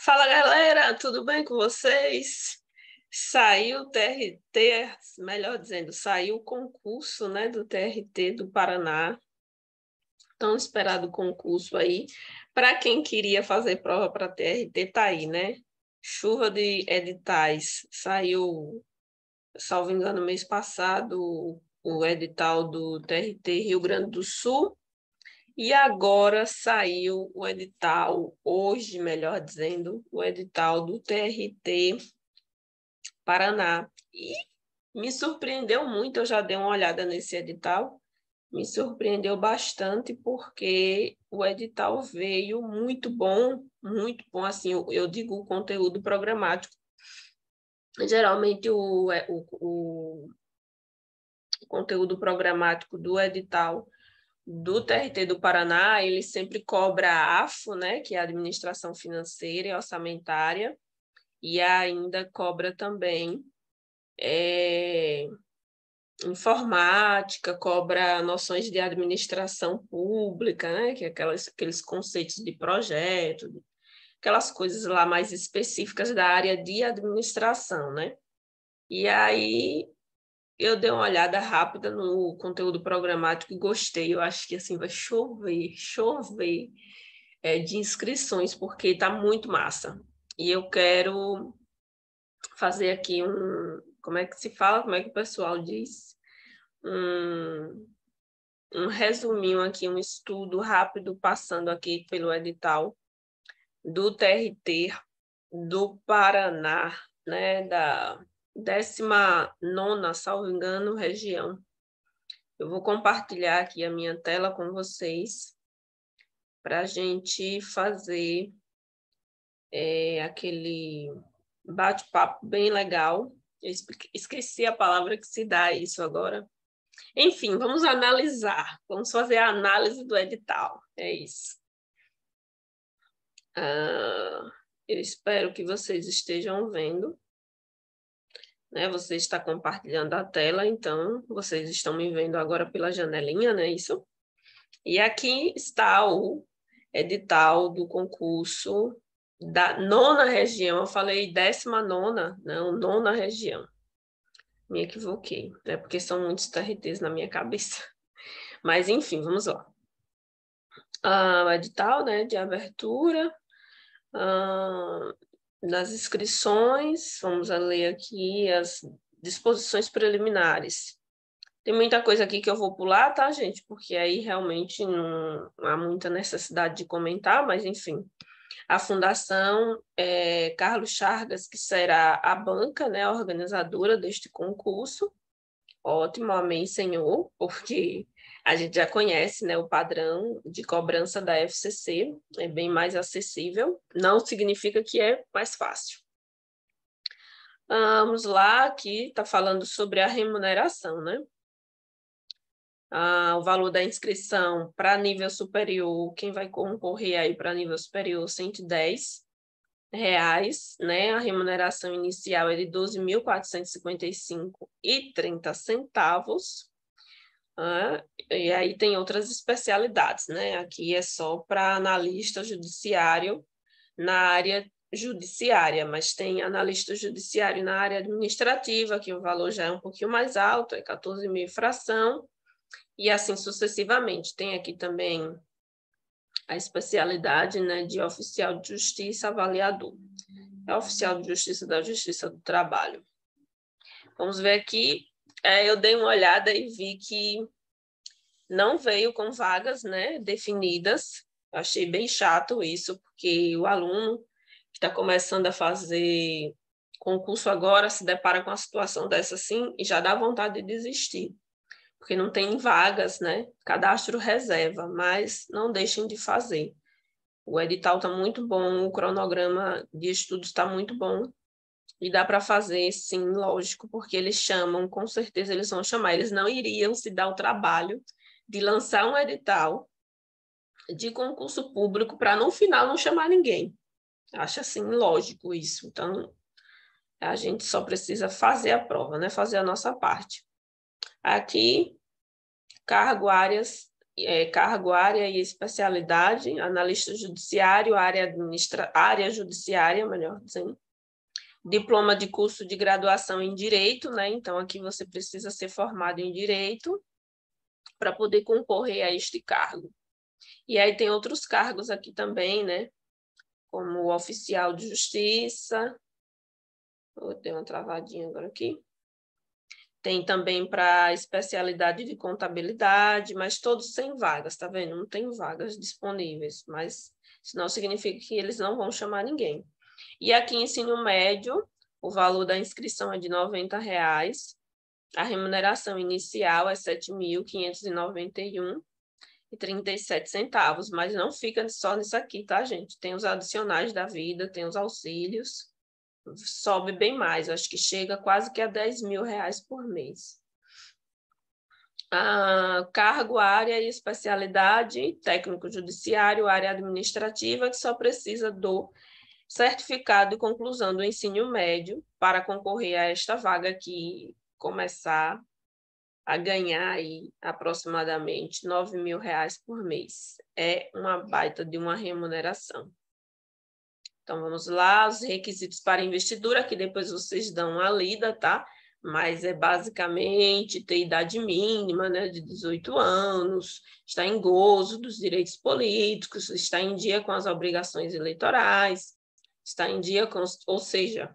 Fala, galera, tudo bem com vocês? Saiu o TRT, melhor dizendo, saiu o concurso, né, do TRT do Paraná. Tão esperado concurso aí. Para quem queria fazer prova para TRT, tá aí, né? Chuva de editais. Saiu, salvo engano, mês passado, o edital do TRT Rio Grande do Sul. E agora saiu o edital, hoje, melhor dizendo, o edital do TRT Paraná. E me surpreendeu muito, eu já dei uma olhada nesse edital, me surpreendeu bastante, porque o edital veio muito bom, assim, eu digo o conteúdo programático. Geralmente o conteúdo programático do edital do TRT do Paraná, ele sempre cobra a AFO, né, que é a Administração Financeira e Orçamentária, e ainda cobra também informática, cobra noções de administração pública, né, que é aqueles conceitos de projeto, aquelas coisas lá mais específicas da área de administração, né? E aí eu dei uma olhada rápida no conteúdo programático e gostei. Eu acho que assim vai chover de inscrições, porque está muito massa. E eu quero fazer aqui como é que se fala? Como é que o pessoal diz? Um resuminho aqui, um estudo rápido passando aqui pelo edital do TRT do Paraná, né? Da 19ª, salvo engano, região. Eu vou compartilhar aqui a minha tela com vocês para a gente fazer aquele bate-papo bem legal. Eu esqueci a palavra que se dá a isso agora. Enfim, vamos analisar. Vamos fazer a análise do edital. É isso. Eu espero que vocês estejam vendo. Né? Você está compartilhando a tela, então vocês estão me vendo agora pela janelinha, não é isso? E aqui está o edital do concurso da 9ª região. Eu falei 19ª, não, 9ª região. Me equivoquei, né? Porque são muitos TRTs na minha cabeça. Mas, enfim, vamos lá. O edital, né, de abertura das inscrições. Vamos ler aqui as disposições preliminares. Tem muita coisa aqui que eu vou pular, tá, gente? Porque aí realmente não há muita necessidade de comentar, mas enfim. A Fundação Carlos Chagas, que será a banca, né, a organizadora deste concurso. Ótimo, amém, Senhor, porque a gente já conhece, né, o padrão de cobrança da FCC, é bem mais acessível, não significa que é mais fácil. Vamos lá, aqui está falando sobre a remuneração, né? O valor da inscrição para nível superior, quem vai concorrer aí para nível superior, R$110, né? A remuneração inicial é de 12.455,30. E aí tem outras especialidades, né? Aqui é só para analista judiciário na área judiciária, mas tem analista judiciário na área administrativa, que o valor já é um pouquinho mais alto, é 14 mil fração, e assim sucessivamente. Tem aqui também a especialidade, né, de oficial de justiça avaliador. É oficial de justiça da Justiça do Trabalho. Vamos ver aqui. Eu dei uma olhada e vi que não veio com vagas, né, definidas. Achei bem chato isso, porque o aluno que está começando a fazer concurso agora se depara com uma situação dessa assim e já dá vontade de desistir, porque não tem vagas, né? Cadastro reserva, mas não deixem de fazer. O edital está muito bom, o cronograma de estudos está muito bom e dá para fazer, sim, lógico, porque eles chamam, com certeza eles vão chamar. Eles não iriam se dar o trabalho de lançar um edital de concurso público para no final não chamar ninguém. Acho assim lógico isso. Então, a gente só precisa fazer a prova, né? Fazer a nossa parte. Aqui, cargo, áreas cargo, área e especialidade, analista judiciário, área judiciária, melhor dizendo, diploma de curso de graduação em Direito, né? Então, aqui você precisa ser formado em Direito para poder concorrer a este cargo. E aí tem outros cargos aqui também, né? Como oficial de justiça. Vou ter uma travadinha agora aqui. Tem também para especialidade de contabilidade, mas todos sem vagas, tá vendo? Não tem vagas disponíveis, mas isso não significa que eles não vão chamar ninguém. E aqui, ensino médio, o valor da inscrição é de R$ 90,00. A remuneração inicial é R$ 7.591,37, mas não fica só nisso aqui, tá, gente? Tem os adicionais da vida, tem os auxílios, sobe bem mais, acho que chega quase que a R$ 10.000 por mês. Cargo, área e especialidade, técnico judiciário, área administrativa, que só precisa do certificado de conclusão do ensino médio para concorrer a esta vaga aqui, começar a ganhar aí aproximadamente R$ 9.000 por mês. É uma baita de uma remuneração. Então, vamos lá, os requisitos para investidura, que depois vocês dão uma lida, tá? Mas é basicamente ter idade mínima, né, de 18 anos, estar em gozo dos direitos políticos, estar em dia com as obrigações eleitorais, estar em dia com, ou seja,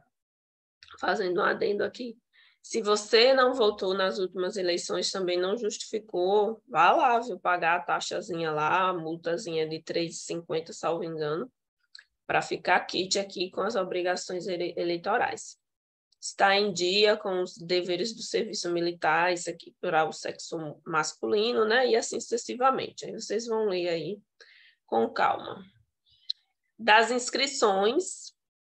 fazendo um adendo aqui, se você não votou nas últimas eleições, também não justificou, vá lá, viu, pagar a taxazinha lá, a multazinha de R$ 3,50, salvo engano, para ficar kit aqui com as obrigações eleitorais. Está em dia com os deveres do serviço militar, isso aqui para o sexo masculino, né? E assim sucessivamente. Aí vocês vão ler aí com calma. Das inscrições,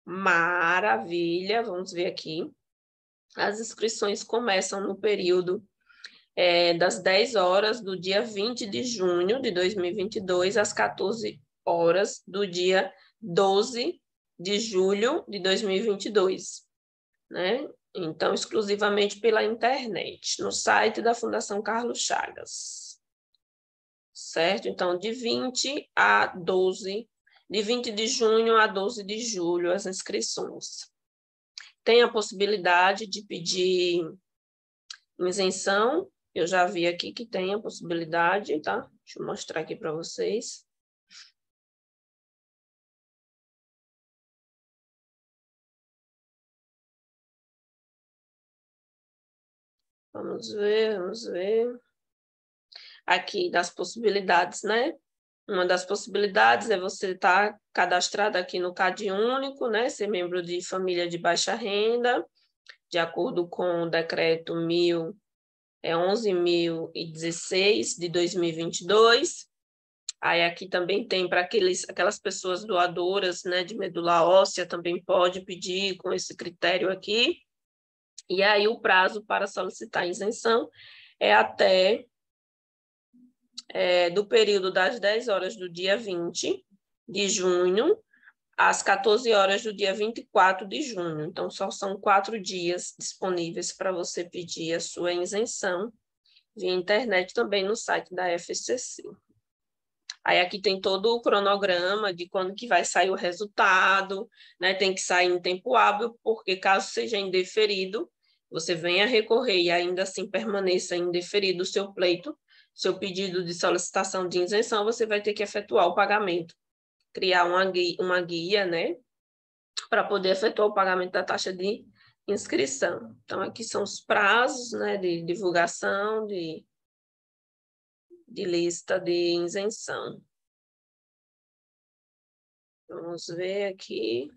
maravilha, vamos ver aqui. As inscrições começam no período das 10 horas do dia 20 de junho de 2022 às 14 horas do dia 12 de julho de 2022, né? Então, exclusivamente pela internet, no site da Fundação Carlos Chagas, certo? Então, de 20 de junho a 12 de julho, as inscrições. Tem a possibilidade de pedir isenção, eu já vi aqui que tem a possibilidade, tá? Deixa eu mostrar aqui para vocês. Vamos ver, vamos ver. Aqui das possibilidades, né? Uma das possibilidades é você estar cadastrado aqui no CAD único, né? Ser membro de família de baixa renda, de acordo com o decreto 11.016 de 2022. Aí aqui também tem para aquelas pessoas doadoras, né, de medula óssea, também pode pedir com esse critério aqui. E aí o prazo para solicitar isenção é até do período das 10 horas do dia 20 de junho às 14 horas do dia 24 de junho. Então, só são 4 dias disponíveis para você pedir a sua isenção via internet, também no site da FCC. Aí aqui tem todo o cronograma de quando que vai sair o resultado, né? Tem que sair em tempo hábil, porque caso seja indeferido, você venha recorrer e ainda assim permaneça indeferido o seu pleito, seu pedido de solicitação de isenção, você vai ter que efetuar o pagamento, criar uma guia, né? Para poder efetuar o pagamento da taxa de inscrição. Então, aqui são os prazos, né? De divulgação, de lista de isenção. Vamos ver aqui.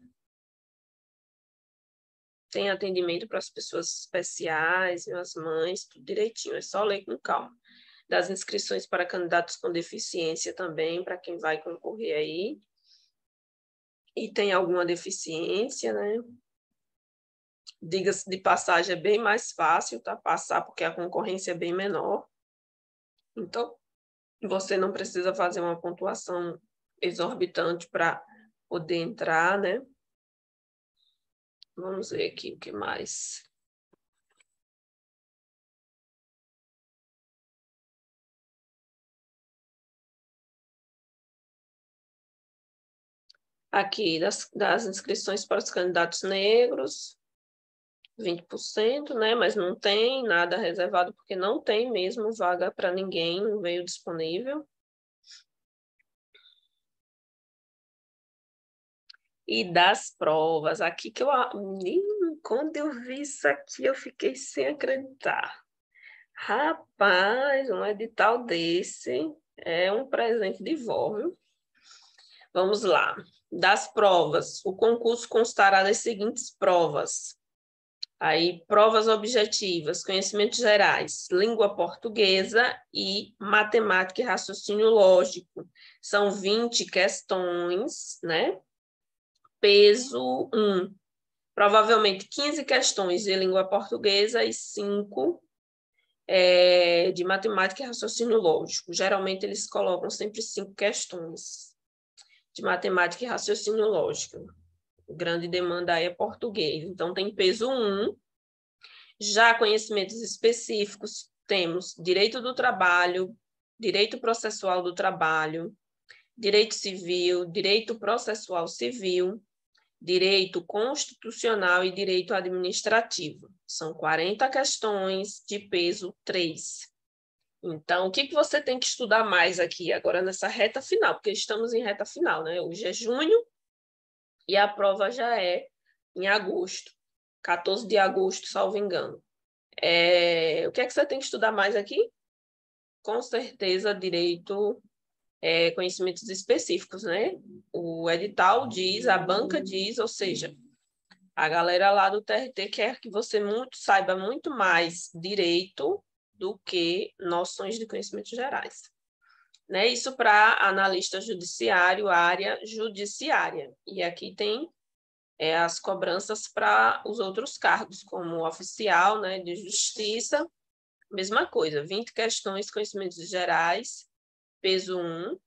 Tem atendimento para as pessoas especiais, as mães, tudo direitinho, é só ler com calma. Das inscrições para candidatos com deficiência também, para quem vai concorrer aí. E tem alguma deficiência, né? Diga-se de passagem, é bem mais fácil, tá? Passar, porque a concorrência é bem menor. Então, você não precisa fazer uma pontuação exorbitante para poder entrar, né? Vamos ver aqui o que mais. Aqui, das inscrições para os candidatos negros, 20%, né? Mas não tem nada reservado, porque não tem mesmo vaga para ninguém, não veio disponível. E das provas, aqui que eu... Quando eu vi isso aqui, eu fiquei sem acreditar. Rapaz, um edital desse é um presente de vó, viu? Vamos lá. Das provas, o concurso constará das seguintes provas. Aí, provas objetivas, conhecimentos gerais, língua portuguesa e matemática e raciocínio lógico. São 20 questões, né? Peso 1. Provavelmente 15 questões de língua portuguesa e 5 de matemática e raciocínio lógico. Geralmente, eles colocam sempre 5 questões de matemática e raciocínio lógico. Grande demanda aí é português. Então, tem peso 1. Já conhecimentos específicos, temos direito do trabalho, direito processual do trabalho, direito civil, direito processual civil, direito constitucional e direito administrativo. São 40 questões de peso 3. Então, o que você tem que estudar mais aqui agora nessa reta final? Porque estamos em reta final, né? Hoje é junho e a prova já é em agosto, 14 de agosto, salvo engano. O que é que você tem que estudar mais aqui? Com certeza, direito, conhecimentos específicos, né? O edital diz, a banca diz, ou seja, a galera lá do TRT quer que você saiba muito mais direito do que noções de conhecimentos gerais. Né? Isso para analista judiciário, área judiciária. E aqui tem as cobranças para os outros cargos, como oficial, né, de justiça, mesma coisa, 20 questões, conhecimentos gerais, peso 1,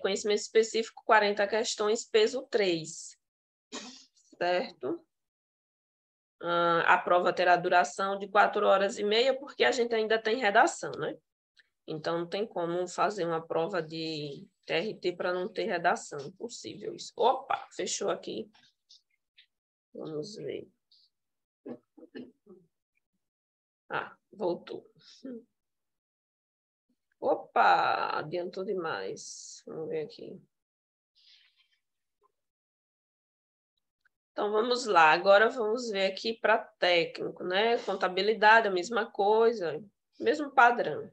conhecimento específico, 40 questões, peso 3, certo? A prova terá duração de 4 horas e meia, porque a gente ainda tem redação, né? Então, não tem como fazer uma prova de TRT para não ter redação, impossível isso. Opa, fechou aqui. Vamos ver. Voltou. Opa, adiantou demais. Vamos ver aqui. Então, vamos lá. Agora, vamos ver aqui para técnico, né? Contabilidade, a mesma coisa, mesmo padrão.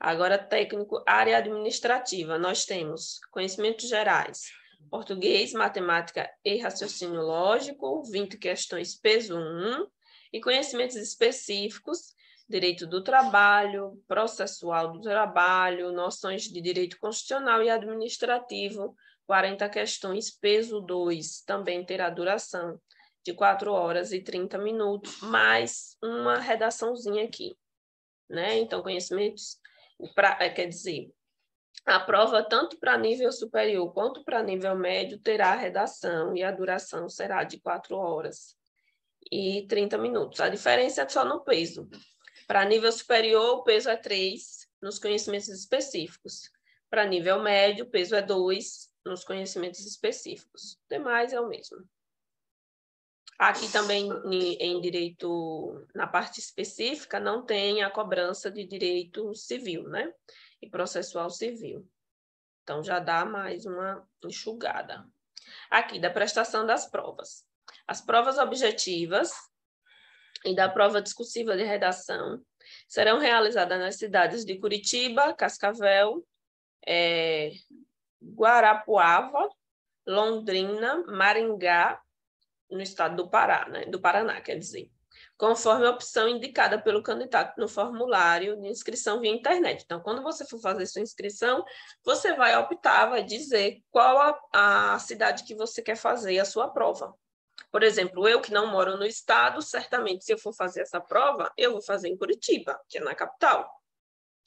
Agora, técnico, área administrativa. Nós temos conhecimentos gerais, português, matemática e raciocínio lógico, 20 questões, peso 1, e conhecimentos específicos, direito do trabalho, processual do trabalho, noções de direito constitucional e administrativo, 40 questões, peso 2, também terá duração de 4 horas e 30 minutos, mais uma redaçãozinha aqui, né? Então, conhecimentos, quer dizer, a prova, tanto para nível superior quanto para nível médio, terá redação e a duração será de 4 horas e 30 minutos. A diferença é só no peso. Para nível superior, o peso é 3 nos conhecimentos específicos. Para nível médio, o peso é 2 nos conhecimentos específicos. O demais é o mesmo. Aqui também, em direito, na parte específica, não tem a cobrança de direito civil, né? E processual civil. Então, já dá mais uma enxugada. Aqui, da prestação das provas. As provas objetivas e da prova discursiva de redação serão realizadas nas cidades de Curitiba, Cascavel, Guarapuava, Londrina, Maringá, no estado do Pará, né? Do Paraná, quer dizer, conforme a opção indicada pelo candidato no formulário de inscrição via internet. Então, quando você for fazer sua inscrição, você vai optar, vai dizer qual a cidade que você quer fazer a sua prova. Por exemplo, eu que não moro no estado, certamente, se eu for fazer essa prova, eu vou fazer em Curitiba, que é na capital.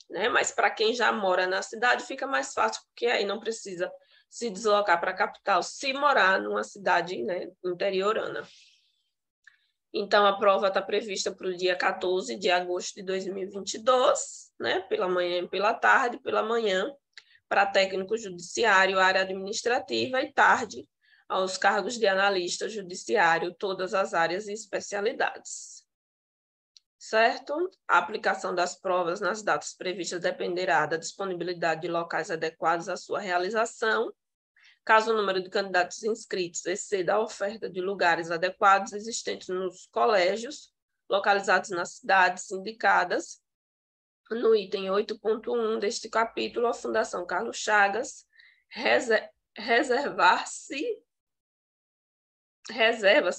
Né? Mas para quem já mora na cidade, fica mais fácil, porque aí não precisa se deslocar para a capital, se morar numa cidade, né, interiorana. Então, a prova está prevista para o dia 14 de agosto de 2022, né, pela manhã e pela tarde. Pela manhã, para técnico judiciário, área administrativa, e tarde aos cargos de analista judiciário, todas as áreas e especialidades. Certo? A aplicação das provas nas datas previstas dependerá da disponibilidade de locais adequados à sua realização. Caso o número de candidatos inscritos exceda a oferta de lugares adequados existentes nos colégios, localizados nas cidades indicadas, no item 8.1 deste capítulo, a Fundação Carlos Chagas reserva-se,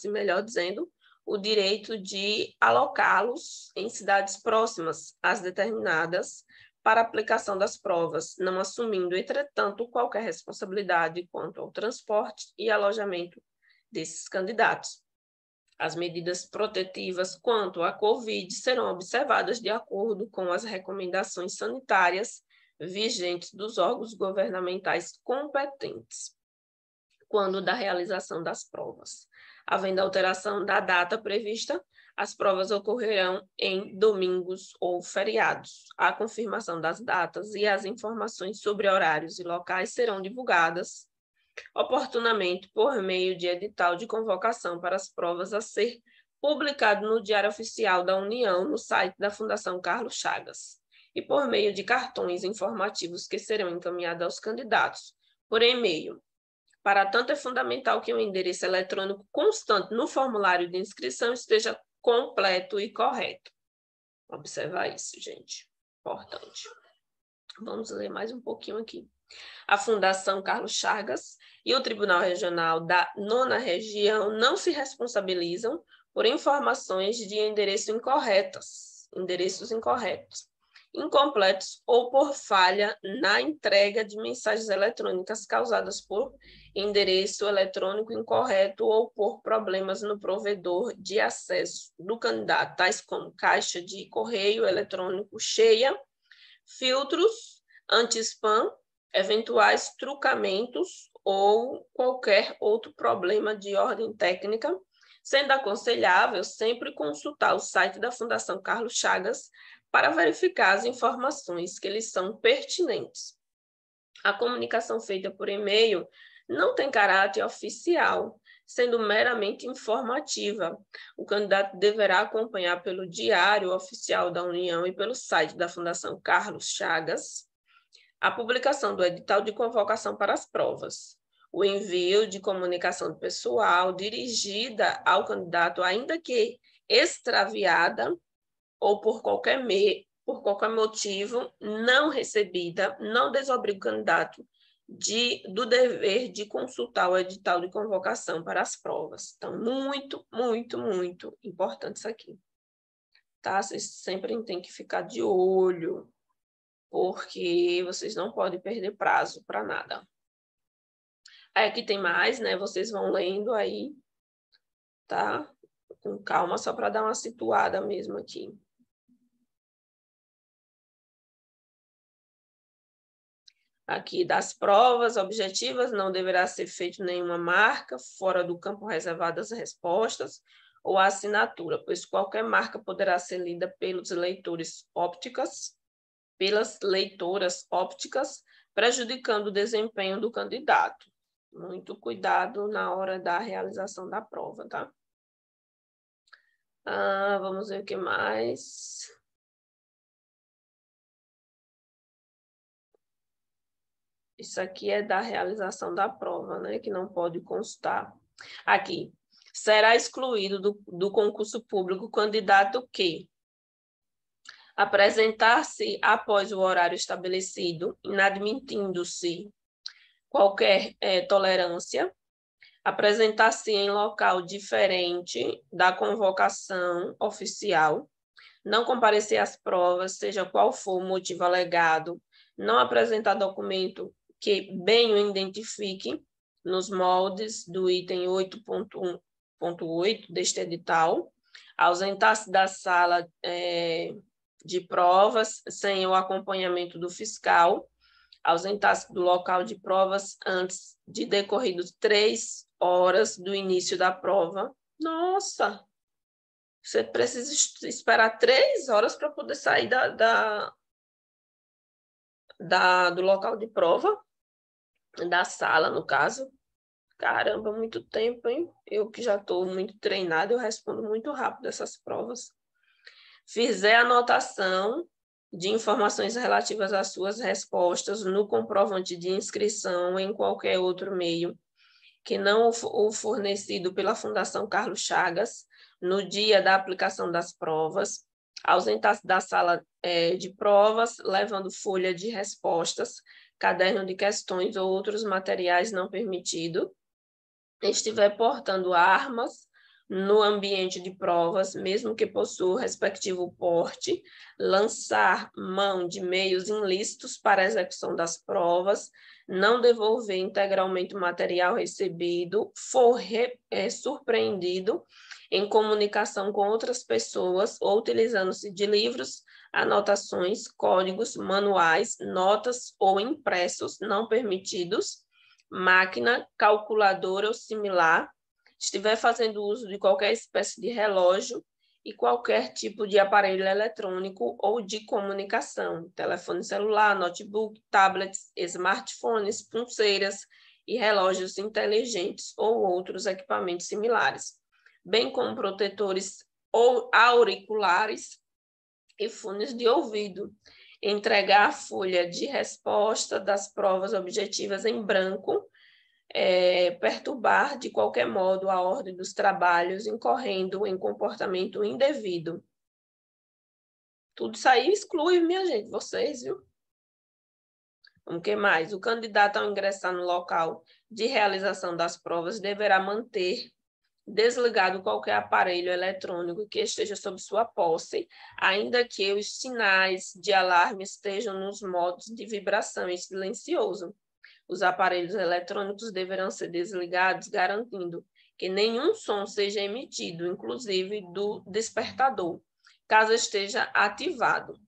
melhor dizendo, o direito de alocá-los em cidades próximas às determinadas para aplicação das provas, não assumindo, entretanto, qualquer responsabilidade quanto ao transporte e alojamento desses candidatos. As medidas protetivas quanto à Covid serão observadas de acordo com as recomendações sanitárias vigentes dos órgãos governamentais competentes, quando da realização das provas. Havendo alteração da data prevista, as provas ocorrerão em domingos ou feriados. A confirmação das datas e as informações sobre horários e locais serão divulgadas oportunamente por meio de edital de convocação para as provas a ser publicado no Diário Oficial da União, no site da Fundação Carlos Chagas, e por meio de cartões informativos que serão encaminhados aos candidatos por e-mail. Para tanto, é fundamental que o endereço eletrônico constante no formulário de inscrição esteja completo e correto. Observar isso, gente. Importante. Vamos ler mais um pouquinho aqui. A Fundação Carlos Chagas e o Tribunal Regional da 9ª Região não se responsabilizam por informações de endereços incorretos, incompletos ou por falha na entrega de mensagens eletrônicas causadas por endereço eletrônico incorreto ou por problemas no provedor de acesso do candidato, tais como caixa de correio eletrônico cheia, filtros anti-spam, eventuais trucamentos ou qualquer outro problema de ordem técnica, sendo aconselhável sempre consultar o site da Fundação Carlos Chagas para verificar as informações que lhes são pertinentes. A comunicação feita por e-mail não tem caráter oficial, sendo meramente informativa. O candidato deverá acompanhar pelo Diário Oficial da União e pelo site da Fundação Carlos Chagas a publicação do edital de convocação para as provas, o envio de comunicação pessoal dirigida ao candidato, ainda que extraviada ou por qualquer motivo não recebida, não desobriga o candidato do dever de consultar o edital de convocação para as provas. Então, muito, muito, muito importante isso aqui. Tá? Vocês sempre têm que ficar de olho, porque vocês não podem perder prazo para nada. Aí aqui tem mais, né? Vocês vão lendo aí, tá? Com calma, só para dar uma situada mesmo aqui. Aqui, das provas objetivas, não deverá ser feita nenhuma marca fora do campo reservado às respostas ou à assinatura, pois qualquer marca poderá ser lida pelas leitoras ópticas, prejudicando o desempenho do candidato. Muito cuidado na hora da realização da prova, tá? Vamos ver o que mais. Isso aqui é da realização da prova, né? Que não pode constar. Aqui, será excluído do concurso público o candidato que apresentar-se após o horário estabelecido, inadmitindo-se qualquer tolerância, apresentar-se em local diferente da convocação oficial, não comparecer às provas, seja qual for o motivo alegado, não apresentar documento que bem o identifique nos moldes do item 8.1.8 deste edital, ausentar-se da sala de provas sem o acompanhamento do fiscal, ausentar-se do local de provas antes de decorridos 3 horas do início da prova. Nossa! Você precisa esperar 3 horas para poder sair do local de prova, da sala, no caso. Caramba, muito tempo, hein? Eu que já estou muito treinada, eu respondo muito rápido essas provas. Fizer anotação de informações relativas às suas respostas no comprovante de inscrição em qualquer outro meio que não o fornecido pela Fundação Carlos Chagas no dia da aplicação das provas, ausentar-se da sala de provas, levando folha de respostas, caderno de questões ou outros materiais não permitidos, estiver portando armas no ambiente de provas, mesmo que possua o respectivo porte, lançar mão de meios ilícitos para a execução das provas, não devolver integralmente o material recebido, for surpreendido em comunicação com outras pessoas ou utilizando-se de livros, anotações, códigos, manuais, notas ou impressos não permitidos, máquina, calculadora ou similar, estiver fazendo uso de qualquer espécie de relógio e qualquer tipo de aparelho eletrônico ou de comunicação, telefone celular, notebook, tablets, smartphones, pulseiras e relógios inteligentes ou outros equipamentos similares, bem como protetores ou auriculares e fones de ouvido. Entregar a folha de resposta das provas objetivas em branco, perturbar de qualquer modo a ordem dos trabalhos, incorrendo em comportamento indevido. Tudo isso aí exclui, minha gente, vocês, viu? O que mais? O candidato, ao ingressar no local de realização das provas, deverá manter desligado qualquer aparelho eletrônico que esteja sob sua posse, ainda que os sinais de alarme estejam nos modos de vibração e silencioso. Os aparelhos eletrônicos deverão ser desligados, garantindo que nenhum som seja emitido, inclusive do despertador, caso esteja ativado,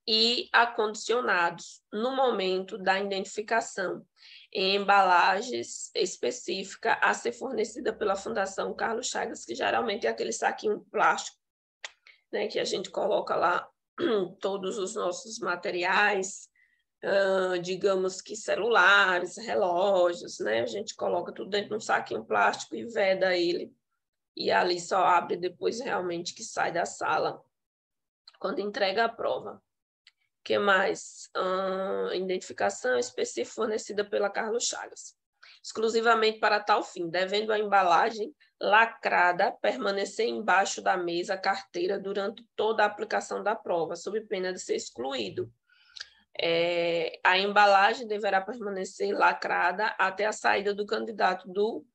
e acondicionados no momento da identificação em embalagens específica a ser fornecida pela Fundação Carlos Chagas, que geralmente é aquele saquinho plástico, né, que a gente coloca lá todos os nossos materiais, digamos que celulares, relógios, né? A gente coloca tudo dentro de um saquinho plástico e veda ele, e ali só abre depois realmente que sai da sala, quando entrega a prova. O que mais? Identificação específica fornecida pela Carlos Chagas. Exclusivamente para tal fim, devendo a embalagem lacrada permanecer embaixo da mesa carteira durante toda a aplicação da prova, sob pena de ser excluído. A embalagem deverá permanecer lacrada até a saída do candidato do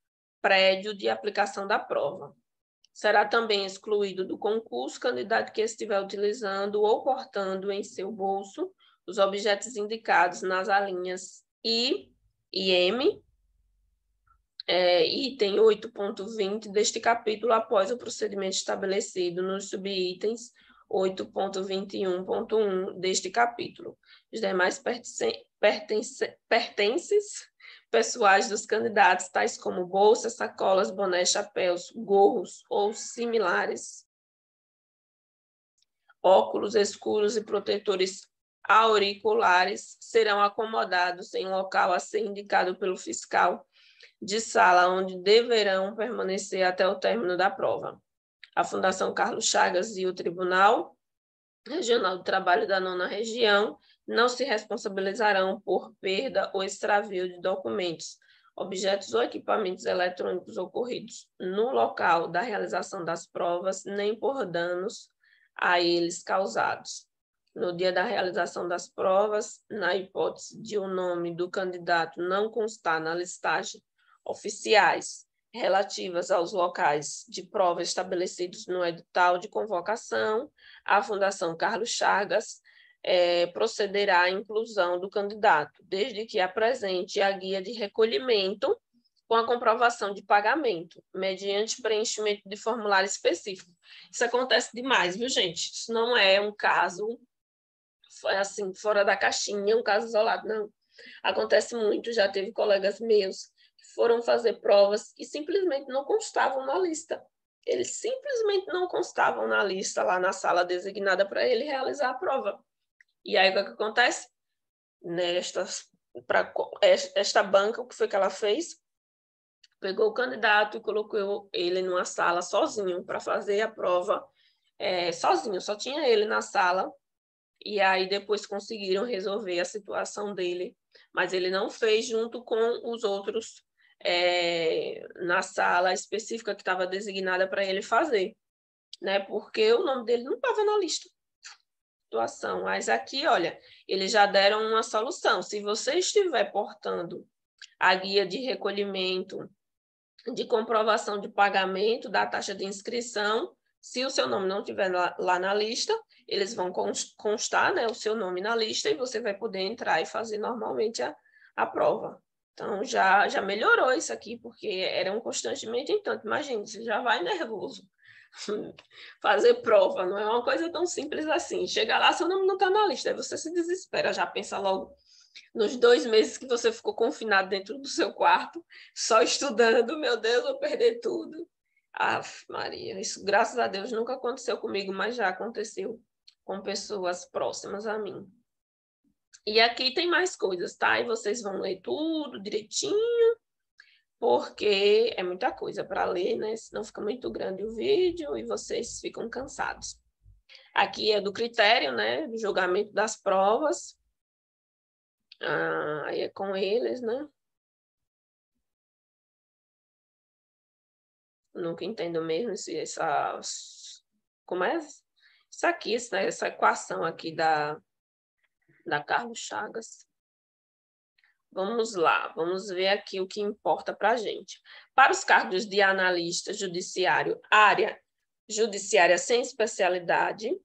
prédio de aplicação da prova. Será também excluído do concurso candidato que estiver utilizando ou portando em seu bolso os objetos indicados nas alíneas I e M, item 8.20 deste capítulo, após o procedimento estabelecido nos subitens 8.21.1 deste capítulo. Os demais pertences pessoais dos candidatos, tais como bolsas, sacolas, bonés, chapéus, gorros ou similares, óculos escuros e protetores auriculares, serão acomodados em local a ser indicado pelo fiscal de sala, onde deverão permanecer até o término da prova. A Fundação Carlos Chagas e o Tribunal Regional do Trabalho da 9ª Região não se responsabilizarão por perda ou extravio de documentos, objetos ou equipamentos eletrônicos ocorridos no local da realização das provas, nem por danos a eles causados. No dia da realização das provas, na hipótese de o nome do candidato não constar na listagem oficiais relativas aos locais de prova estabelecidos no edital de convocação, a Fundação Carlos Chagas procederá à inclusão do candidato, desde que apresente a guia de recolhimento com a comprovação de pagamento, mediante preenchimento de formulário específico. Isso acontece demais, viu, gente? Isso não é um caso assim, fora da caixinha, um caso isolado, não. Acontece muito, já teve colegas meus que foram fazer provas e simplesmente não constavam na lista. Eles simplesmente não constavam na lista lá na sala designada para ele realizar a prova. E aí, o que acontece? para esta banca, o que foi que ela fez? Pegou o candidato e colocou ele numa sala sozinho para fazer a prova sozinho, só tinha ele na sala, e aí depois conseguiram resolver a situação dele, mas ele não fez junto com os outros na sala específica que estava designada para ele fazer, né? Porque o nome dele não estava na lista. Situação. Mas aqui, olha, eles já deram uma solução. Se você estiver portando a guia de recolhimento, de comprovação de pagamento da taxa de inscrição, se o seu nome não estiver lá na lista, eles vão constar, né, o seu nome na lista e você vai poder entrar e fazer normalmente a prova. Então, já melhorou isso aqui, porque era um constrangemento. Então, imagina, você já vai nervoso fazer prova, não é uma coisa tão simples assim. Chega lá, seu nome não está na lista, aí você se desespera, já pensa logo nos 2 meses que você ficou confinado dentro do seu quarto, só estudando, meu Deus, vou perder tudo. Maria, isso graças a Deus nunca aconteceu comigo, mas já aconteceu com pessoas próximas a mim. E aqui tem mais coisas, tá? E vocês vão ler tudo direitinho, porque é muita coisa para ler, né? Senão fica muito grande o vídeo e vocês ficam cansados. Aqui é do critério, né? Do julgamento das provas. Aí é com eles, né? Nunca entendo mesmo como é isso aqui, essa equação aqui da Carlos Chagas. Vamos lá, vamos ver aqui o que importa para a gente. Para os cargos de analista judiciário, área judiciária sem especialidade,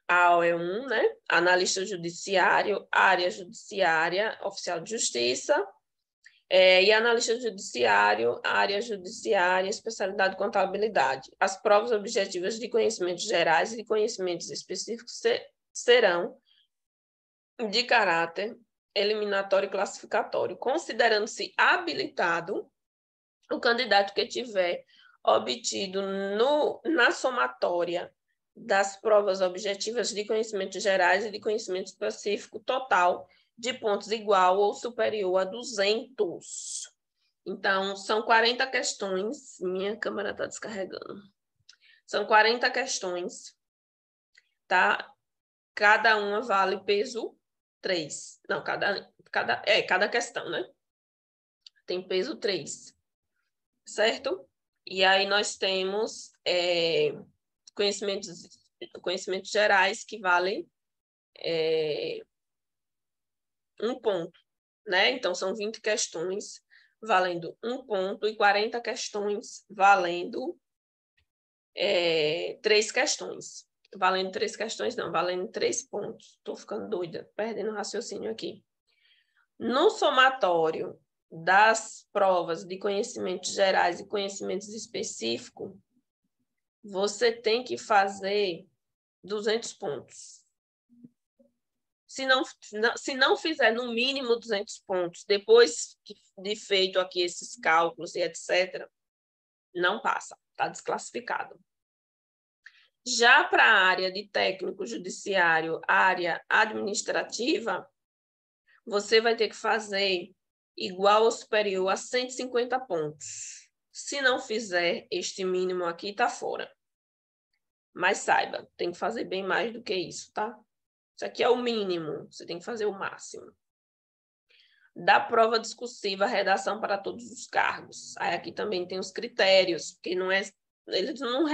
AO é 1, né? Analista judiciário, área judiciária, oficial de justiça, e analista judiciário, área judiciária, especialidade contabilidade. As provas objetivas de conhecimentos gerais e de conhecimentos específicos serão de caráter eliminatório e classificatório, considerando-se habilitado o candidato que tiver obtido na somatória das provas objetivas de conhecimentos gerais e de conhecimento específico total de pontos igual ou superior a 200. Então, são 40 questões. Minha câmera está descarregando. São 40 questões, tá? Cada uma vale peso 3. Não, cada questão, né? Tem peso 3, certo? E aí nós temos conhecimentos gerais que valem 1 ponto, né? Então, são 20 questões valendo 1 ponto e 40 questões valendo 3 questões. Valendo 3 questões, não, valendo 3 pontos. Estou ficando doida, perdendo o raciocínio aqui. No somatório das provas de conhecimentos gerais e conhecimentos específicos, você tem que fazer 200 pontos. Se não fizer no mínimo 200 pontos, depois de feito aqui esses cálculos e etc., não passa, está desclassificado. Já para a área de técnico judiciário, área administrativa, você vai ter que fazer igual ou superior a 150 pontos. Se não fizer este mínimo aqui, está fora. Mas saiba, tem que fazer bem mais do que isso, tá? Isso aqui é o mínimo, você tem que fazer o máximo. Da prova discursiva, redação para todos os cargos. Aí aqui também tem os critérios, porque eles não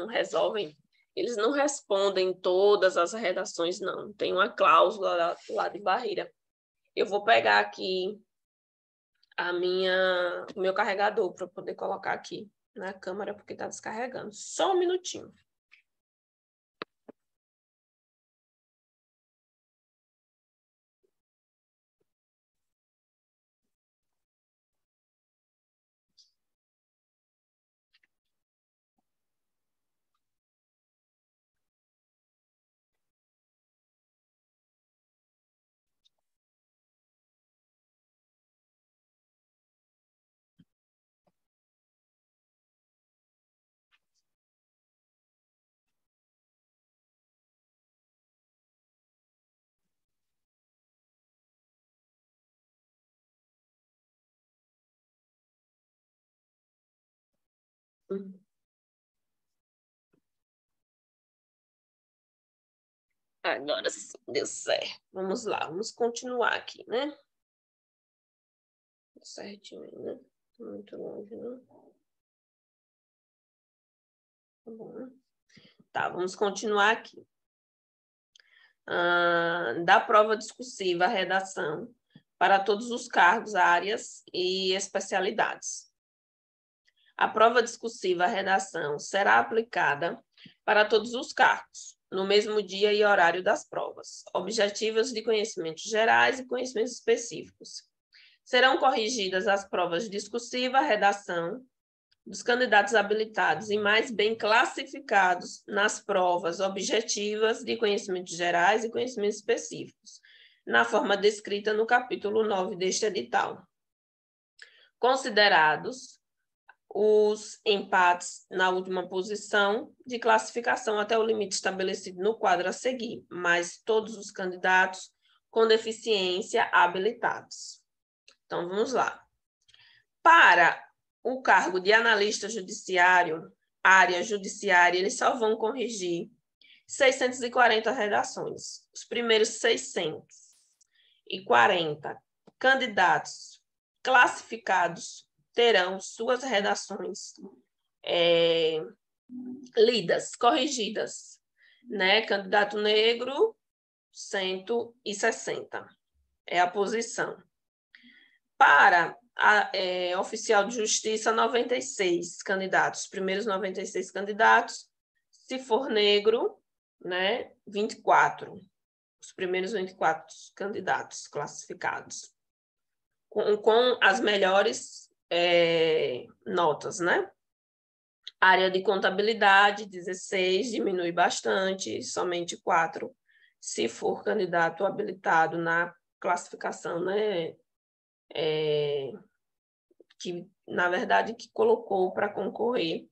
resolvem, eles não respondem todas as redações, não. Tem uma cláusula lá de barreira. Eu vou pegar aqui o meu carregador para poder colocar aqui na câmera, porque está descarregando. Só um minutinho. Agora sim, deu certo. Vamos lá, vamos continuar aqui, né? Certinho, né? Muito longe, né? Tá bom. Tá, vamos continuar aqui. Da prova discursiva, redação, para todos os cargos, áreas e especialidades. A prova discursiva, redação, será aplicada para todos os cargos, no mesmo dia e horário das provas, objetivas de conhecimentos gerais e conhecimentos específicos. Serão corrigidas as provas discursiva, redação, dos candidatos habilitados e mais bem classificados nas provas objetivas de conhecimentos gerais e conhecimentos específicos, na forma descrita no capítulo 9 deste edital. Considerados os empates na última posição de classificação até o limite estabelecido no quadro a seguir, mais todos os candidatos com deficiência habilitados. Então, vamos lá. Para o cargo de analista judiciário, área judiciária, eles só vão corrigir 640 redações. Os primeiros 640 candidatos classificados terão suas redações lidas, corrigidas, né? Candidato negro, 160 é a posição. Para oficial de justiça, 96 candidatos, os primeiros 96 candidatos. Se for negro, né, 24, os primeiros 24 candidatos classificados, com as melhores notas, né? Área de contabilidade, 16, diminui bastante, somente 4, se for candidato habilitado na classificação, né? Que, na verdade, que colocou para concorrer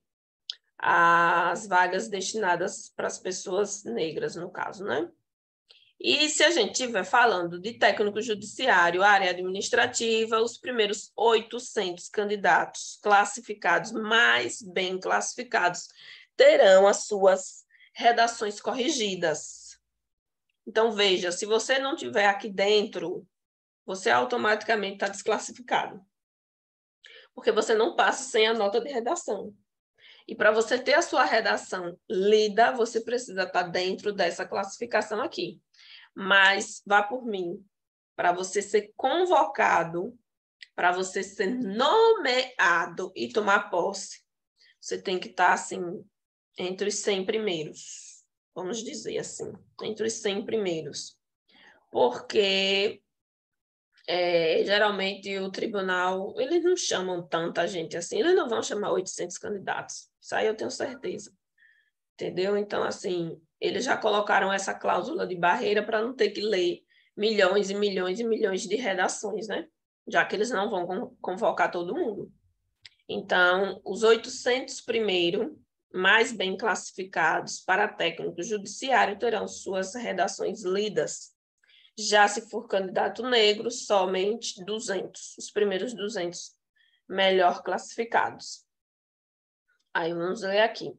às vagas destinadas para as pessoas negras, no caso, né? E se a gente estiver falando de técnico judiciário, área administrativa, os primeiros 800 candidatos classificados, mais bem classificados, terão as suas redações corrigidas. Então, veja, se você não estiver aqui dentro, você automaticamente está desclassificado, porque você não passa sem a nota de redação. E para você ter a sua redação lida, você precisa estar dentro dessa classificação aqui. Mas vá por mim, para você ser convocado, para você ser nomeado e tomar posse, você tem que estar assim, entre os 100 primeiros, vamos dizer assim, entre os 100 primeiros. Porque geralmente o tribunal, eles não chamam tanta gente assim, eles não vão chamar 800 candidatos, isso aí eu tenho certeza, entendeu? Então, assim, eles já colocaram essa cláusula de barreira para não ter que ler milhões e milhões e milhões de redações, né? Já que eles não vão convocar todo mundo. Então, os 800 primeiro, mais bem classificados para técnico judiciário, terão suas redações lidas. Já se for candidato negro, somente 200, os primeiros 200 melhor classificados. Aí vamos ler aqui.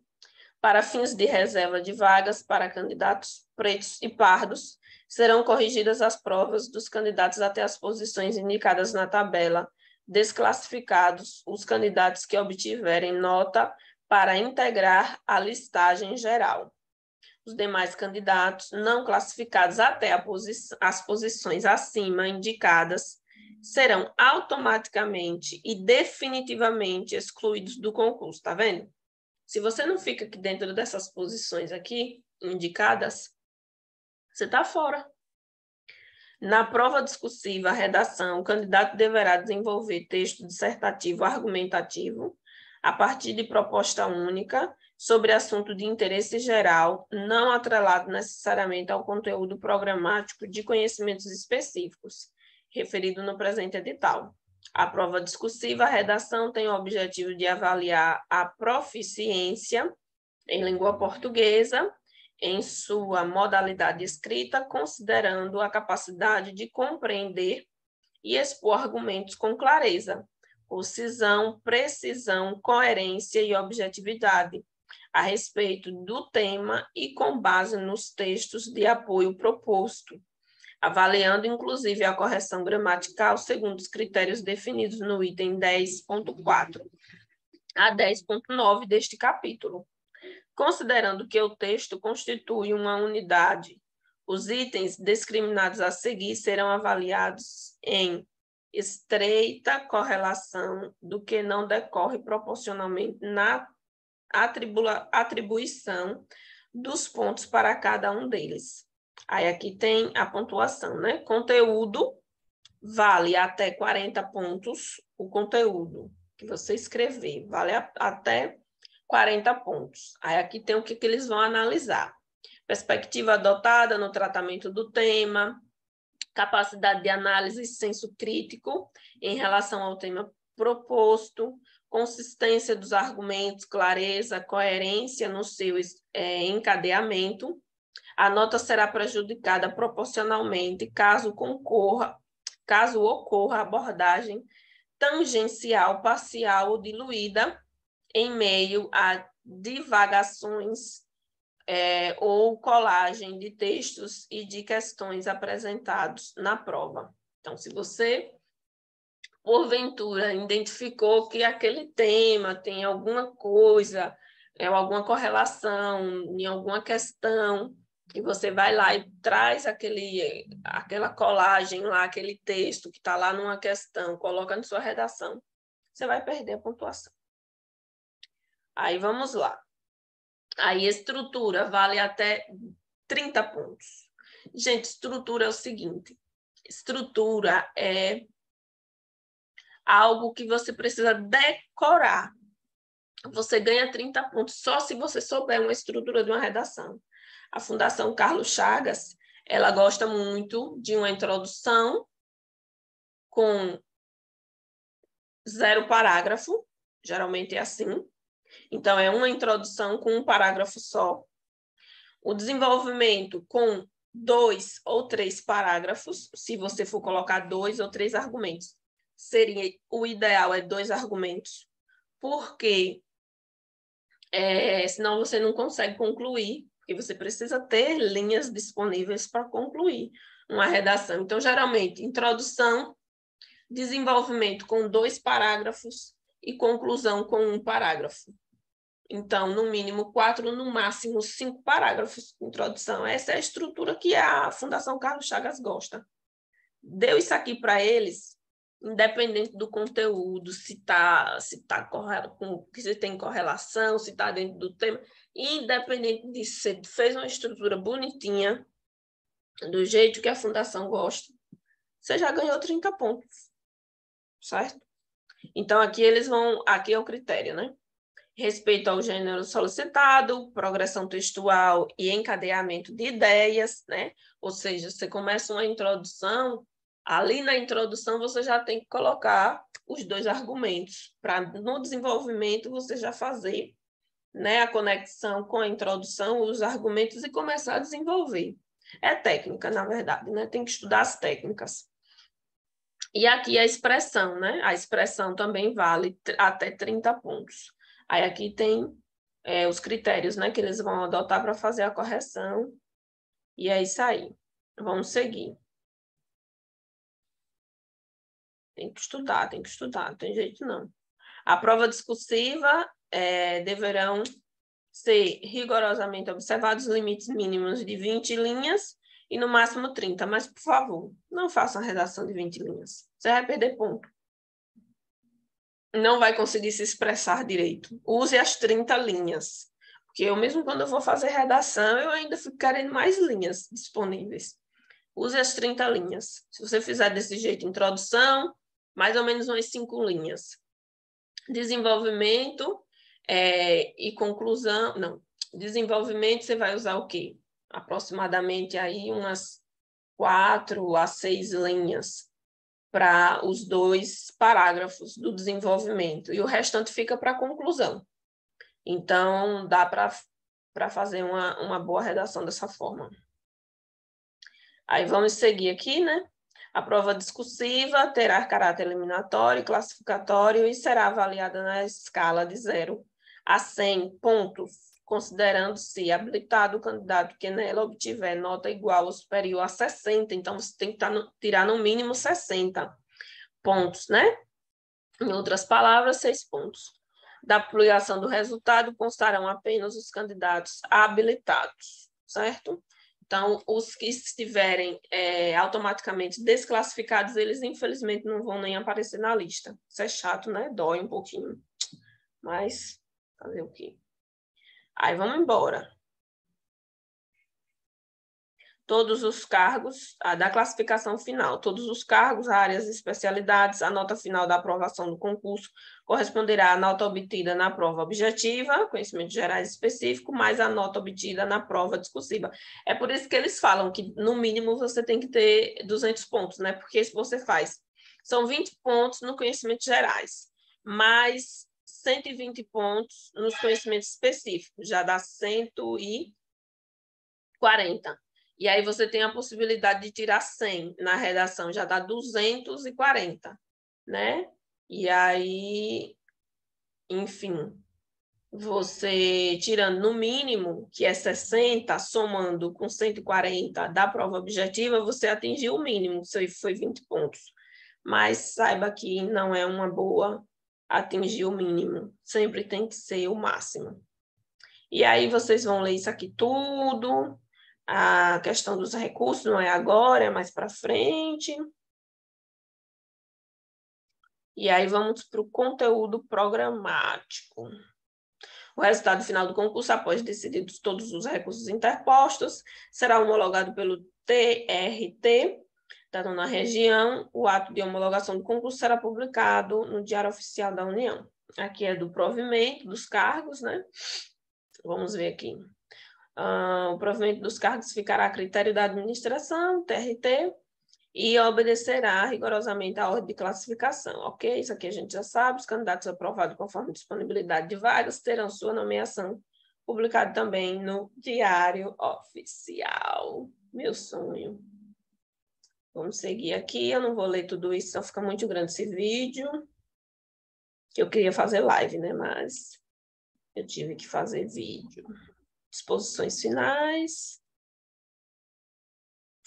Para fins de reserva de vagas para candidatos pretos e pardos, serão corrigidas as provas dos candidatos até as posições indicadas na tabela, desclassificados os candidatos que obtiverem nota para integrar a listagem geral. Os demais candidatos não classificados até as posições acima indicadas serão automaticamente e definitivamente excluídos do concurso, tá vendo? Se você não fica aqui dentro dessas posições aqui indicadas, você está fora. Na prova discursiva, redação, o candidato deverá desenvolver texto dissertativo argumentativo a partir de proposta única sobre assunto de interesse geral, não atrelado necessariamente ao conteúdo programático de conhecimentos específicos, referido no presente edital. A prova discursiva, a redação, tem o objetivo de avaliar a proficiência em língua portuguesa, em sua modalidade escrita, considerando a capacidade de compreender e expor argumentos com clareza, concisão, precisão, coerência e objetividade a respeito do tema e com base nos textos de apoio proposto, avaliando inclusive a correção gramatical segundo os critérios definidos no item 10.4 a 10.9 deste capítulo. Considerando que o texto constitui uma unidade, os itens discriminados a seguir serão avaliados em estreita correlação do que não decorre proporcionalmente na atribuição dos pontos para cada um deles. Aí aqui tem a pontuação, né? Conteúdo vale até 40 pontos, o conteúdo que você escrever vale até 40 pontos. Aí aqui tem o que eles vão analisar. Perspectiva adotada no tratamento do tema, capacidade de análise e senso crítico em relação ao tema proposto, consistência dos argumentos, clareza, coerência no seu encadeamento. A nota será prejudicada proporcionalmente caso ocorra abordagem tangencial, parcial ou diluída em meio a divagações ou colagem de textos e de questões apresentados na prova. Então, se você, porventura, identificou que aquele tema tem alguma coisa, alguma correlação em alguma questão, e você vai lá e traz aquela colagem lá, aquele texto que está lá numa questão, coloca na sua redação, você vai perder a pontuação. Aí, vamos lá. Aí, estrutura vale até 30 pontos. Gente, estrutura é o seguinte, estrutura é algo que você precisa decorar. Você ganha 30 pontos só se você souber uma estrutura de uma redação. A Fundação Carlos Chagas, ela gosta muito de uma introdução com 0 parágrafo, geralmente é assim. Então, é uma introdução com um parágrafo só. O desenvolvimento com 2 ou 3 parágrafos, se você for colocar 2 ou 3 argumentos. O ideal é 2 argumentos, porque senão você não consegue concluir, porque você precisa ter linhas disponíveis para concluir uma redação. Então, geralmente, introdução, desenvolvimento com 2 parágrafos e conclusão com 1 parágrafo. Então, no mínimo 4, no máximo 5 parágrafos de introdução. Essa é a estrutura que a Fundação Carlos Chagas gosta. Deu isso aqui para eles, independente do conteúdo, se tem correlação, se está dentro do tema, independente disso, você fez uma estrutura bonitinha, do jeito que a Fundação gosta, você já ganhou 30 pontos, certo? Então, aqui é o critério, né? Respeito ao gênero solicitado, progressão textual e encadeamento de ideias, né? Ou seja, você começa uma introdução, ali na introdução você já tem que colocar os 2 argumentos, para no desenvolvimento você já fazer, né, a conexão com a introdução, os argumentos e começar a desenvolver. É técnica, na verdade, né? Tem que estudar as técnicas. E aqui a expressão, né? A expressão também vale até 30 pontos. Aí aqui tem os critérios, né, que eles vão adotar para fazer a correção. E é isso aí. Vamos seguir. Tem que estudar, não tem jeito não. A prova discursiva deverão ser rigorosamente observados os limites mínimos de 20 linhas e no máximo 30. Mas, por favor, não façam a redação de 20 linhas. Você vai perder ponto. Não vai conseguir se expressar direito. Use as 30 linhas. Porque eu mesmo quando eu vou fazer redação, eu ainda fico querendo mais linhas disponíveis. Use as 30 linhas. Se você fizer desse jeito, introdução, mais ou menos umas 5 linhas. Desenvolvimento e conclusão. Não, desenvolvimento você vai usar o quê? Aproximadamente aí umas 4 a 6 linhas para os 2 parágrafos do desenvolvimento, e o restante fica para a conclusão. Então, dá para fazer uma boa redação dessa forma. Aí, vamos seguir aqui, né? A prova discursiva terá caráter eliminatório e classificatório e será avaliada na escala de 0 a 100 pontos, considerando-se habilitado o candidato que nela obtiver nota igual ou superior a 60. Então, você tem que tirar no mínimo 60 pontos, né? Em outras palavras, 6 pontos. Da publicação do resultado constarão apenas os candidatos habilitados, certo? Então, os que estiverem automaticamente desclassificados, eles infelizmente não vão nem aparecer na lista. Isso é chato, né? Dói um pouquinho. Mas fazer o quê? Aí vamos embora. Todos os cargos da classificação final, todos os cargos, áreas e especialidades, a nota final da aprovação do concurso corresponderá à nota obtida na prova objetiva, conhecimentos gerais específicos, mais a nota obtida na prova discursiva. É por isso que eles falam que, no mínimo, você tem que ter 200 pontos, né? Porque se você faz, são 20 pontos no conhecimentos gerais, mais 120 pontos nos conhecimentos específicos, já dá 140. E aí você tem a possibilidade de tirar 100 na redação, já dá 240, né? E aí, enfim, você tirando no mínimo, que é 60, somando com 140 da prova objetiva, você atingiu o mínimo, isso foi 20 pontos. Mas saiba que não é uma boa atingir o mínimo, sempre tem que ser o máximo. E aí vocês vão ler isso aqui tudo. A questão dos recursos não é agora, é mais para frente. E aí vamos para o conteúdo programático. O resultado final do concurso, após decididos todos os recursos interpostos, será homologado pelo TRT da nona região. O ato de homologação do concurso será publicado no Diário Oficial da União. Aqui é do provimento dos cargos, né? Vamos ver aqui. O provimento dos cargos ficará a critério da administração, TRT, e obedecerá rigorosamente à ordem de classificação, ok? Isso aqui a gente já sabe, os candidatos aprovados conforme disponibilidade de vagas terão sua nomeação publicada também no Diário Oficial. Meu sonho. Vamos seguir aqui, eu não vou ler tudo isso, senão fica muito grande esse vídeo, que eu queria fazer live, né? Mas eu tive que fazer vídeo. Disposições finais.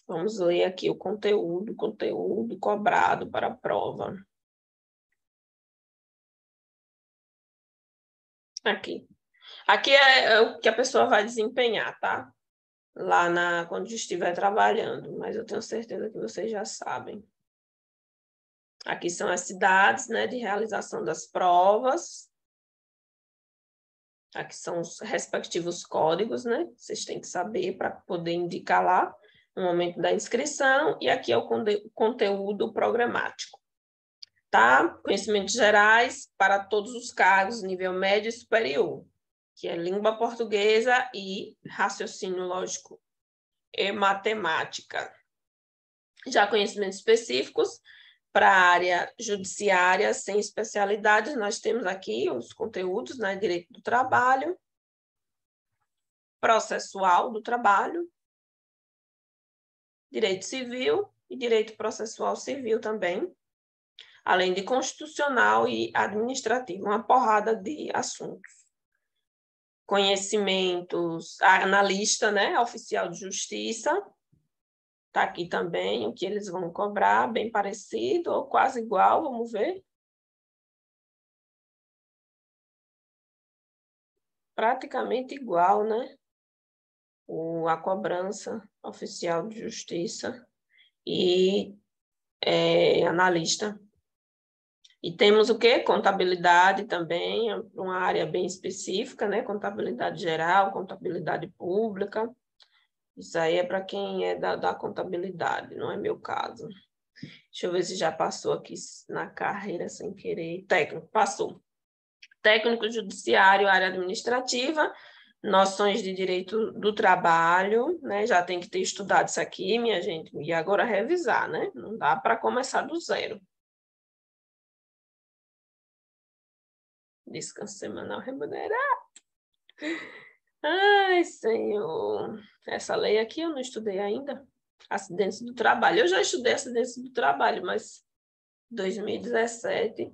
Vamos ler aqui o conteúdo cobrado para a prova. Aqui. Aqui é o que a pessoa vai desempenhar, tá? Lá quando estiver trabalhando, mas eu tenho certeza que vocês já sabem. Aqui são as cidades, né, de realização das provas. Aqui são os respectivos códigos, né? Vocês têm que saber para poder indicar lá no momento da inscrição. E aqui é o conteúdo programático. Tá? Conhecimentos gerais para todos os cargos, nível médio e superior, que é língua portuguesa e raciocínio lógico e matemática. Já conhecimentos específicos para a área judiciária sem especialidades, nós temos aqui os conteúdos, né? Direito do trabalho, processual do trabalho, direito civil e direito processual civil também, além de constitucional e administrativo, uma porrada de assuntos. Conhecimentos, analista, né, oficial de justiça, está aqui também o que eles vão cobrar, bem parecido ou quase igual, vamos ver. Praticamente igual, né? A cobrança oficial de justiça e analista. E temos o quê? Contabilidade também, uma área bem específica, né? Contabilidade geral, contabilidade pública. Isso aí é para quem é da contabilidade, não é meu caso. Deixa eu ver se já passou aqui na carreira sem querer. Técnico, passou. Técnico judiciário, área administrativa, noções de direito do trabalho, né? Já tem que ter estudado isso aqui, minha gente, e agora revisar, né? Não dá para começar do zero. Descanso semanal remunerado. Ai, Senhor. Essa lei aqui eu não estudei ainda. Acidentes do trabalho. Eu já estudei acidentes do trabalho, mas 2017.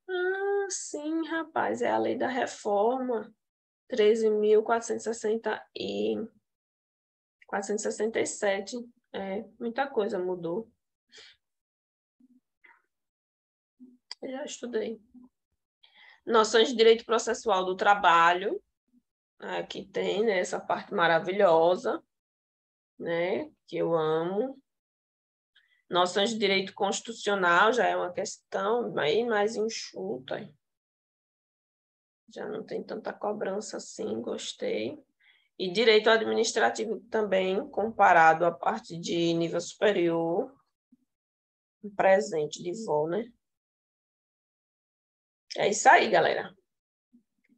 Ah, sim, rapaz, é a lei da reforma. 13.467. Muita coisa mudou. Eu já estudei. Noções de direito processual do trabalho. Aqui tem, né, essa parte maravilhosa, né, que eu amo. Noções de direito constitucional já é uma questão bem mais enxuta. Já não tem tanta cobrança assim, gostei. E direito administrativo também, comparado à parte de nível superior, presente de voo, né? É isso aí, galera.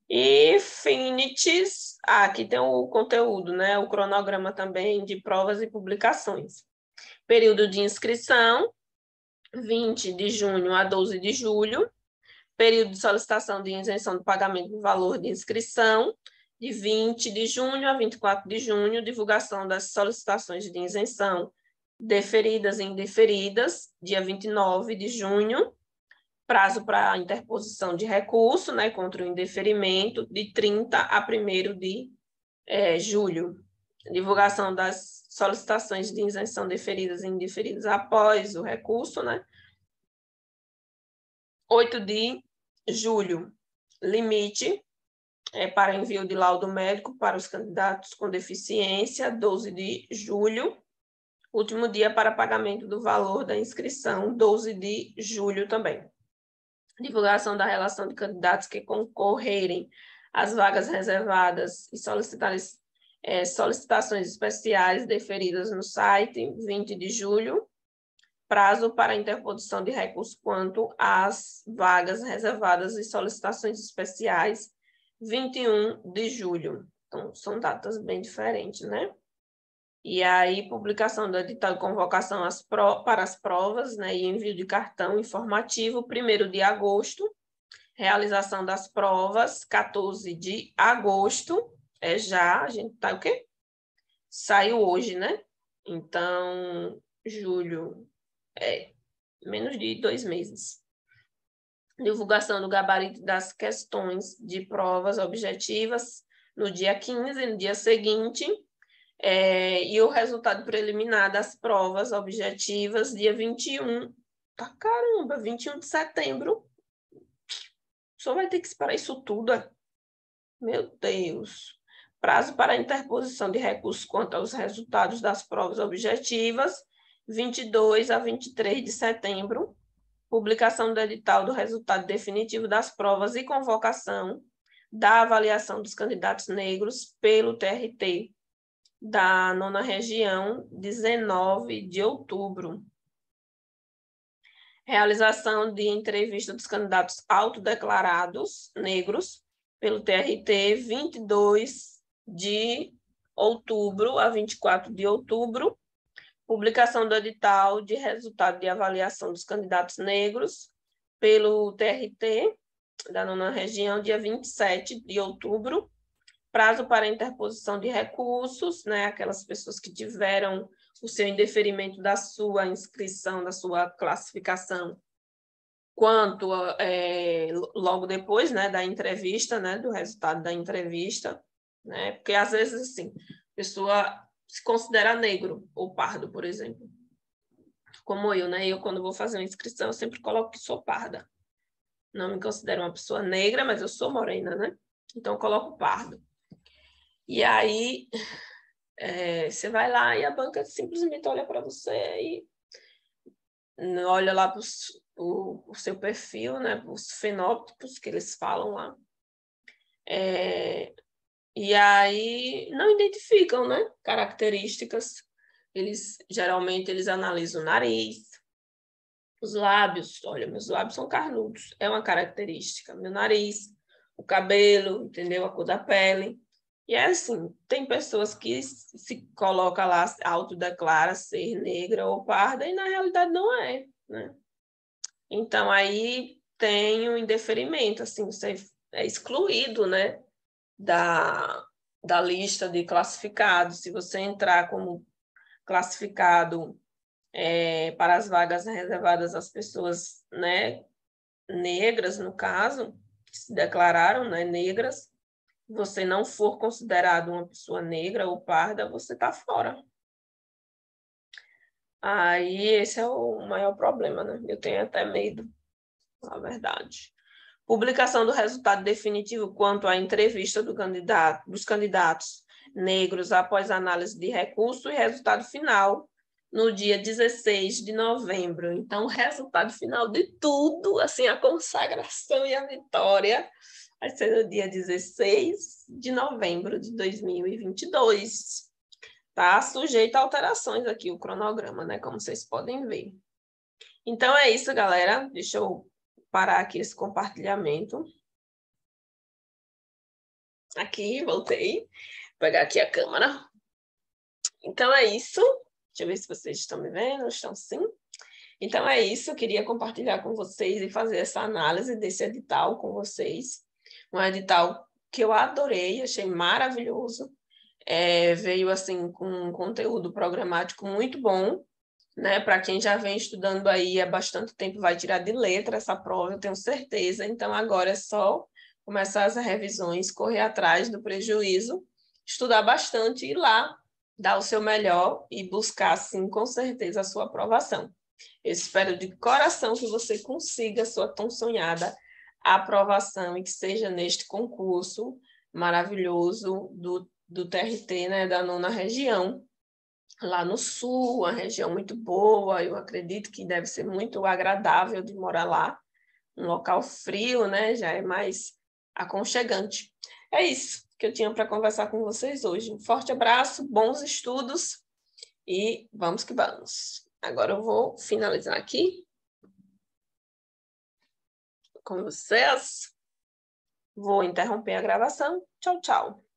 E Finites, aqui tem o conteúdo, né? O cronograma também de provas e publicações. Período de inscrição, 20 de junho a 12 de julho. Período de solicitação de isenção do pagamento do valor de inscrição, de 20 de junho a 24 de junho. Divulgação das solicitações de isenção deferidas e indeferidas, dia 29 de junho. Prazo para interposição de recurso, né, contra o indeferimento, de 30 a 1º de julho. Divulgação das solicitações de isenção deferidas e indeferidas após o recurso, né? 8 de julho. Limite para envio de laudo médico para os candidatos com deficiência, 12 de julho. Último dia para pagamento do valor da inscrição, 12 de julho também. Divulgação da relação de candidatos que concorrerem às vagas reservadas e solicitações especiais deferidas no site, 20 de julho. Prazo para interposição de recurso quanto às vagas reservadas e solicitações especiais, 21 de julho. Então, são datas bem diferentes, né? E aí, publicação do edital de convocação para as provas, né, e envio de cartão informativo, 1º de agosto. Realização das provas, 14 de agosto. A gente tá o quê? Saiu hoje, né? Então, julho, menos de 2 meses. Divulgação do gabarito das questões de provas objetivas no dia 15, no dia seguinte. E o resultado preliminar das provas objetivas, dia 21. Caramba, 21 de setembro. Só vai ter que esperar isso tudo. Meu Deus. Prazo para interposição de recurso quanto aos resultados das provas objetivas, 22 a 23 de setembro. Publicação do edital do resultado definitivo das provas e convocação da avaliação dos candidatos negros pelo TRT da 9ª região, 19 de outubro. Realização de entrevista dos candidatos autodeclarados negros pelo TRT, 22 de outubro a 24 de outubro. Publicação do edital de resultado de avaliação dos candidatos negros pelo TRT da 9ª região, dia 27 de outubro. Prazo para interposição de recursos, né? Aquelas pessoas que tiveram o seu indeferimento da sua inscrição, da sua classificação, quanto logo depois, né, da entrevista, né, do resultado da entrevista, né? Porque às vezes assim, a pessoa se considera negro ou pardo, por exemplo. Como eu, né? Eu, quando vou fazer uma inscrição, eu sempre coloco que sou parda. Não me considero uma pessoa negra, mas eu sou morena, né? Então, eu coloco pardo. E aí, você vai lá e a banca simplesmente olha para você e olha lá para o seu perfil, né? Os fenótipos que eles falam lá. E aí não identificam, né? Características. Geralmente eles analisam o nariz, os lábios. Olha, meus lábios são carnudos, é uma característica. Meu nariz, o cabelo, entendeu? A cor da pele. E é assim, tem pessoas que se colocam lá, autodeclara ser negra ou parda, e na realidade não é, né? Então, aí tem o indeferimento, assim, você é excluído, né, da lista de classificados. Se você entrar como classificado para as vagas reservadas às pessoas, né, negras, no caso, que se declararam, né, negras, você não for considerado uma pessoa negra ou parda, você está fora. Aí esse é o maior problema, né? Eu tenho até medo, na verdade. Publicação do resultado definitivo quanto à entrevista dos candidatos negros após análise de recurso e resultado final no dia 16 de novembro. Então, o resultado final de tudo, assim, a consagração e a vitória, vai ser no dia 16 de novembro de 2022. Tá sujeito a alterações aqui o cronograma, né? Como vocês podem ver. Então, é isso, galera. Deixa eu parar aqui esse compartilhamento. Aqui, voltei. Vou pegar aqui a câmera. Então, é isso. Deixa eu ver se vocês estão me vendo. Estão sim? Então, é isso. Eu queria compartilhar com vocês e fazer essa análise desse edital com vocês. Um edital que eu adorei, achei maravilhoso. Veio, assim, com um conteúdo programático muito bom, né? Para quem já vem estudando aí há bastante tempo, vai tirar de letra essa prova, eu tenho certeza. Então, agora é só começar as revisões, correr atrás do prejuízo, estudar bastante e ir lá, dar o seu melhor e buscar, sim, com certeza, a sua aprovação. Eu espero de coração que você consiga a sua tão sonhada aprovação e que seja neste concurso maravilhoso do TRT, né, da 9ª região, lá no sul, uma região muito boa, eu acredito que deve ser muito agradável de morar lá, um local frio, né, já é mais aconchegante. É isso que eu tinha para conversar com vocês hoje. Um forte abraço, bons estudos e vamos que vamos. Agora eu vou finalizar aqui com vocês. Vou interromper a gravação. Tchau, tchau.